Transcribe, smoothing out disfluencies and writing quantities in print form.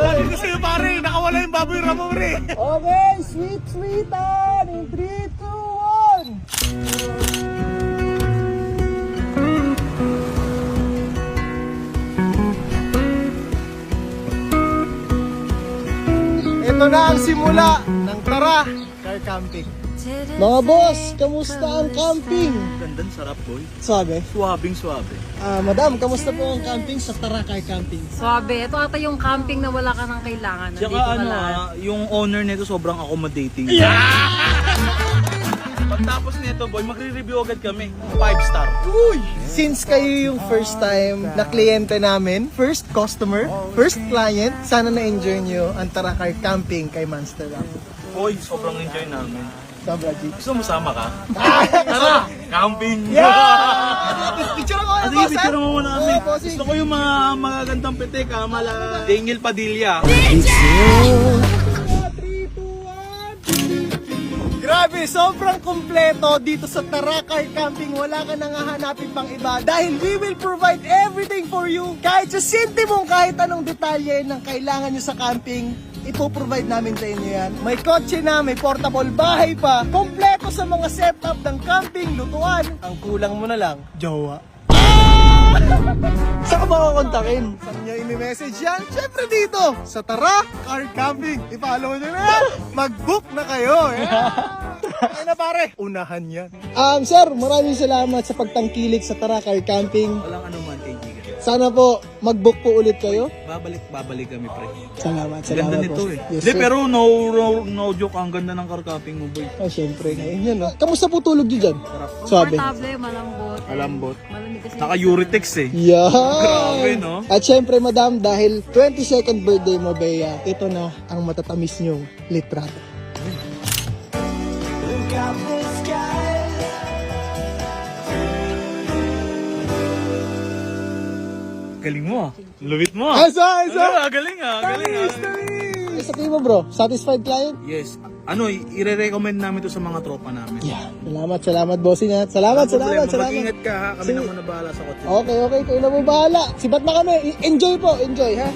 Sabi ko sa'yo pare, nakawala yung baboy ramo pre. Okay, sweet-sweetan in 3, 2, 1. Ito na ang simula ng Tara Car Camping. Mga boss, kamusta ang camping? Ganda, sarap boy. Sabi? Suwabing suwabe. Madam, kamusta po ang camping sa Tara Car Camping? Swabe, ito ata yung camping na wala ka ng kailangan. Nandito Tsaka ka ano lahat. yung owner nito sobrang accommodating. Pagtapos nito boy, magre-review agad kami. 5 star. Uy! Since kayo yung first time na kliyente namin, first customer, first client, sana na-enjoy nyo ang Tara Car Camping kay Monster Lab. Boy, sobrang enjoy namin. Sobra, G. Gusto mo sama ka? Tara! Camping! Picture ako Ah, sige, picture mo muna kami. Oo, bossing. Gusto ko yung mga magagandang pitik ha, mala Daniel Padilla. 3, 2, 1. Grabe, sobrang kumpleto dito sa Tara Car Camping. Wala ka nang hahanapin pang iba dahil we will provide everything for you. Kahit sa sentimong kahit anong detalye ng kailangan nyo sa camping, ipoprovide namin sa inyo yan. May kotse na, may portable bahay pa. Kompleto sa mga setup ng camping, lutuan. Ang kulang mo na lang, jowa. Saan ka ba kukontakin? Saan nyo i-message yan? Siyempre dito, sa Tara Car Camping. I-follow nyo na yan. Mag-book na kayo. Ay na pare, unahan yan. Sir, maraming salamat sa pagtangkilik sa Tara Car Camping. Walang ano man kay Giga. Sana po, mag-book po ulit kayo. Babalik kami pre. Salamat, Ganda salamat nito po. eh. Yes, Hindi, sir. pero no joke, ang ganda ng car camping mo boy. Oh, syempre, ngayon yan. Kamusta po tulog nyo dyan? Sabi. Comfortable, malambot. and Malambot. Malamig kasi. Naka-Uritex eh. Yeah. Grabe, no? At syempre, madam, dahil 22nd birthday mo, Bea, ito na ang matatamis nyong litrato. Galing mo ah. Lubit mo Isa! Galing ah. Galing ah. Sa tingin mo, bro, satisfied client? Yes. Ano, i-recommend namin to sa mga tropa namin. Yeah. Salamat, bossing ha. Salamat. Mag-ingat ka ha. Kami Sige. na muna bahala sa kotse. Okay, kayo na mo bahala. Sibat na kami. Enjoy po, enjoy ha.